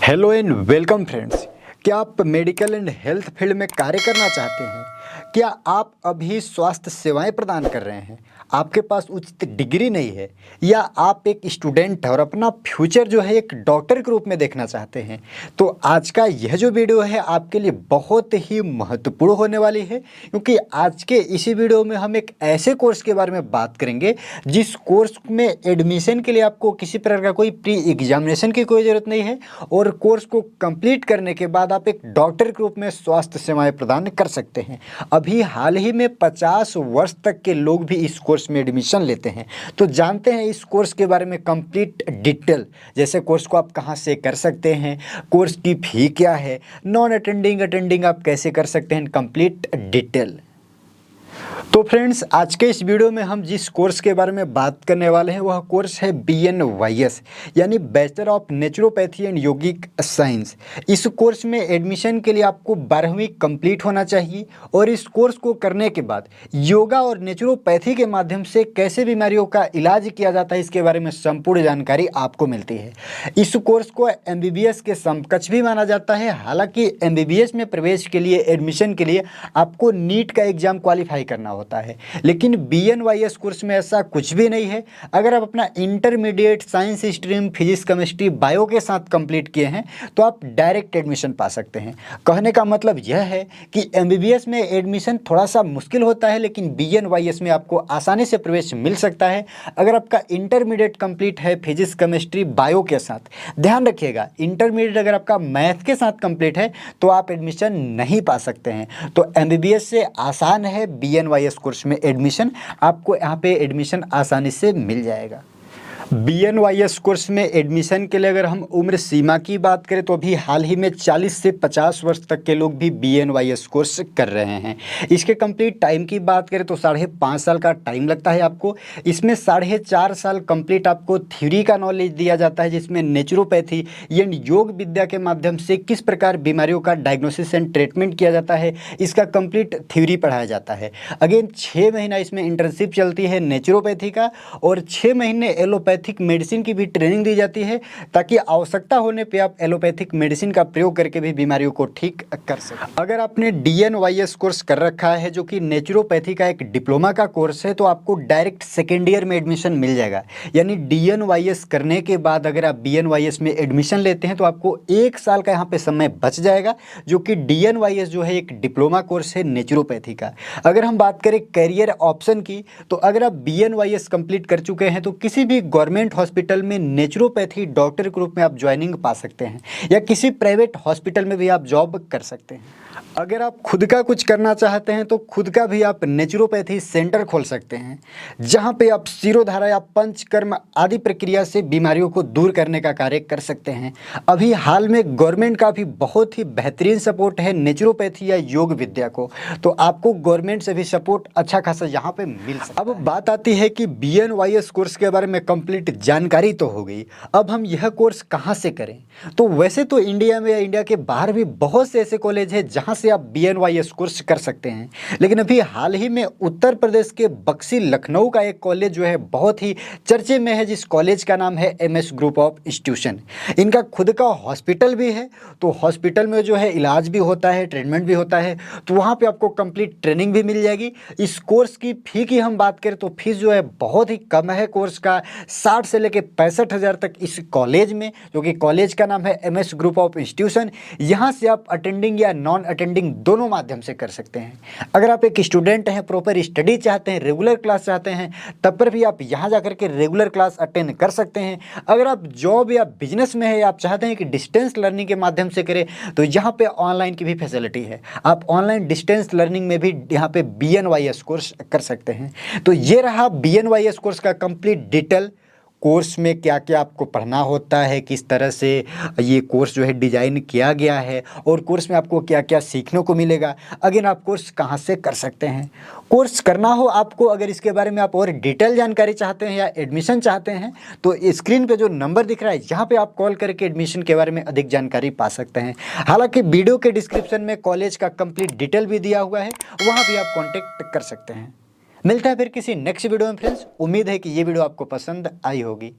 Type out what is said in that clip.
Hello and welcome friends. क्या आप medical and health field में कार्य करना चाहते हैं? क्या आप अभी स्वास्थ्य सेवाएं प्रदान कर रहे हैं, आपके पास उचित डिग्री नहीं है, या आप एक स्टूडेंट हैं और अपना फ्यूचर जो है एक डॉक्टर के रूप में देखना चाहते हैं, तो आज का यह जो वीडियो है आपके लिए बहुत ही महत्वपूर्ण होने वाली है। क्योंकि आज के इसी वीडियो में हम एक ऐसे कोर्स के बारे में बात करेंगे जिस कोर्स में एडमिशन के लिए आपको किसी प्रकार का कोई प्री एग्जामिनेशन की कोई ज़रूरत नहीं है, और कोर्स को कंप्लीट करने के बाद आप एक डॉक्टर के रूप में स्वास्थ्य सेवाएं प्रदान कर सकते हैं। अभी हाल ही में 50 वर्ष तक के लोग भी इस कोर्स में एडमिशन लेते हैं। तो जानते हैं इस कोर्स के बारे में कंप्लीट डिटेल, जैसे कोर्स को आप कहां से कर सकते हैं, कोर्स की फ़ी क्या है, नॉन अटेंडिंग आप कैसे कर सकते हैं, कंप्लीट डिटेल। तो फ्रेंड्स, आज के इस वीडियो में हम जिस कोर्स के बारे में बात करने वाले हैं वह कोर्स है BNYS यानी bachelor of naturopathy and yogic science. इस कोर्स में एडमिशन के लिए आपको 12वीं कंप्लीट होना चाहिए, और इस कोर्स को करने के बाद योगा और नेचुरोपैथी के माध्यम से कैसे बीमारियों का इलाज किया जाता है इसके बारे में संपूर्ण जानकारी आपको मिलती है। इस कोर्स को MBBS के समकक्ष भी माना जाता है। हालांकि MBBS में प्रवेश के लिए, एडमिशन के लिए आपको नीट का एग्जाम क्वालिफाई करना होता है, लेकिन BNYS कोर्स में ऐसा कुछ भी नहीं है। अगर आप अपना intermediate science stream physics chemistry bio के साथ कंप्लीट किए हैं तो आप डायरेक्ट एडमिशन पा सकते हैं। कहने का मतलब यह है कि MBBS में एडमिशन थोड़ा सा मुश्किल होता है, लेकिन BNYS में आपको आसानी से प्रवेश मिल सकता है अगर आपका इंटरमीडिएट कंप्लीट है फिजिक्स केमिस्ट्री बायो के साथ। ध्यान रखिएगा, इंटरमीडिएट अगर आपका मैथ के साथ कंप्लीट है तो आप एडमिशन नहीं पा सकते हैं। तो MBBS से आसान है BNYS कोर्स में एडमिशन, आपको यहाँ पे एडमिशन आसानी से मिल जाएगा। BNYS कोर्स में एडमिशन के लिए अगर हम उम्र सीमा की बात करें तो अभी हाल ही में 40 से 50 वर्ष तक के लोग भी BNYS कोर्स कर रहे हैं। इसके कंप्लीट टाइम की बात करें तो 5.5 साल का टाइम लगता है आपको। इसमें 4.5 साल कंप्लीट आपको थ्योरी का नॉलेज दिया जाता है, जिसमें नेचुरोपैथी यानी योग विद्या के माध्यम से किस प्रकार बीमारियों का डायग्नोसिस एंड ट्रीटमेंट किया जाता है इसका कंप्लीट थ्योरी पढ़ाया जाता है। अगेन 6 महीना इसमें इंटर्नशिप चलती है नेचुरोपैथी का, और 6 महीने एलोपैथिक मेडिसिन की भी ट्रेनिंग दी जाती है, ताकि आवश्यकता होने पे आप एलोपैथिक मेडिसिन का प्रयोग करके भी बीमारियों को ठीक कर सकें। अगर आपने DNYS कोर्स कर रखा है जो कि नेचुरोपैथी का एक डिप्लोमा का कोर्स है, तो आपको डायरेक्ट सेकेंड ईयर में एडमिशन मिल जाएगा। यानी DNYS करने के बाद अगर आप BNYS में एडमिशन लेते हैं तो आपको 1 साल का यहाँ पे समय बच जाएगा, जो कि DNYS जो है एक डिप्लोमा कोर्स है नेचुरोपैथी का। अगर हम बात करें करियर ऑप्शन की, तो अगर आप BNYS कंप्लीट कर चुके हैं तो किसी भी गवर्नमेंट हॉस्पिटल में नेचुरोपैथी डॉक्टर के रूप में आप ज्वाइनिंग पा सकते हैं, या किसी प्राइवेट हॉस्पिटल में भी आप जॉब कर सकते हैं। अगर आप खुद का कुछ करना चाहते हैं तो खुद का भी आप नेचुरोपैथी सेंटर खोल सकते हैं, जहां पे आप शिरोधारा या पंचकर्म आदि प्रक्रिया से बीमारियों को दूर करने का कार्य कर सकते हैं। अभी हाल में गवर्नमेंट का भी बहुत ही बेहतरीन सपोर्ट है नेचुरोपैथी या योग विद्या को, तो आपको गवर्नमेंट से भी सपोर्ट अच्छा खासा यहाँ पे मिल सकता है। अब बात आती है कि BNYS कोर्स के बारे में कंप्लीट जानकारी तो हो गई, अब हम यह कोर्स कहाँ से करें? तो वैसे तो इंडिया में या इंडिया के बाहर भी बहुत से ऐसे कॉलेज हैं जहाँ से आप BNYS कोर्स कर सकते हैं, लेकिन अभी हाल ही में उत्तर प्रदेश के बक्सी लखनऊ का एक कॉलेज जो है बहुत ही चर्चे में है, जिस कॉलेज का नाम है MS ग्रुप ऑफ इंस्टीट्यूशन। इनका खुद का हॉस्पिटल भी है, तो हॉस्पिटल में जो है इलाज भी होता है, ट्रीटमेंट भी होता है, तो वहाँ पे आपको कंप्लीट ट्रेनिंग भी मिल जाएगी। इस कोर्स की फ़ी की हम बात करें तो फीस जो है बहुत ही कम है कोर्स का, 60 से लेकर 65,000 तक इस कॉलेज में, जो कि कॉलेज का नाम है MS ग्रुप ऑफ इंस्टीट्यूशन। यहाँ से आप अटेंडिंग या नॉन अटेंडिंग दोनों माध्यम से कर सकते हैं। अगर आप एक स्टूडेंट हैं, प्रॉपर स्टडी चाहते हैं, रेगुलर क्लास चाहते हैं, तब पर भी आप यहाँ जाकर के रेगुलर क्लास अटेंड कर सकते हैं। अगर आप जॉब या बिजनेस में है, आप चाहते हैं कि डिस्टेंस लर्निंग के माध्यम से करें, तो यहाँ पे ऑनलाइन की भी फैसिलिटी है। आप ऑनलाइन डिस्टेंस लर्निंग में भी यहाँ पे BNYS कोर्स कर सकते हैं। तो ये रहा BNYS कोर्स का कंप्लीट डिटेल। कोर्स में क्या क्या आपको पढ़ना होता है, किस तरह से ये कोर्स जो है डिज़ाइन किया गया है, और कोर्स में आपको क्या क्या सीखने को मिलेगा। अगेन आप कोर्स कहाँ से कर सकते हैं, कोर्स करना हो आपको, अगर इसके बारे में आप और डिटेल जानकारी चाहते हैं या एडमिशन चाहते हैं, तो स्क्रीन पे जो नंबर दिख रहा है यहाँ पे आप कॉल करके एडमिशन के बारे में अधिक जानकारी पा सकते हैं। हालांकि वीडियो के डिस्क्रिप्शन में कॉलेज का कंप्लीट डिटेल भी दिया हुआ है, वहाँ भी आप कॉन्टेक्ट कर सकते हैं। मिलता है फिर किसी नेक्स्ट वीडियो में फ्रेंड्स। उम्मीद है कि ये वीडियो आपको पसंद आई होगी।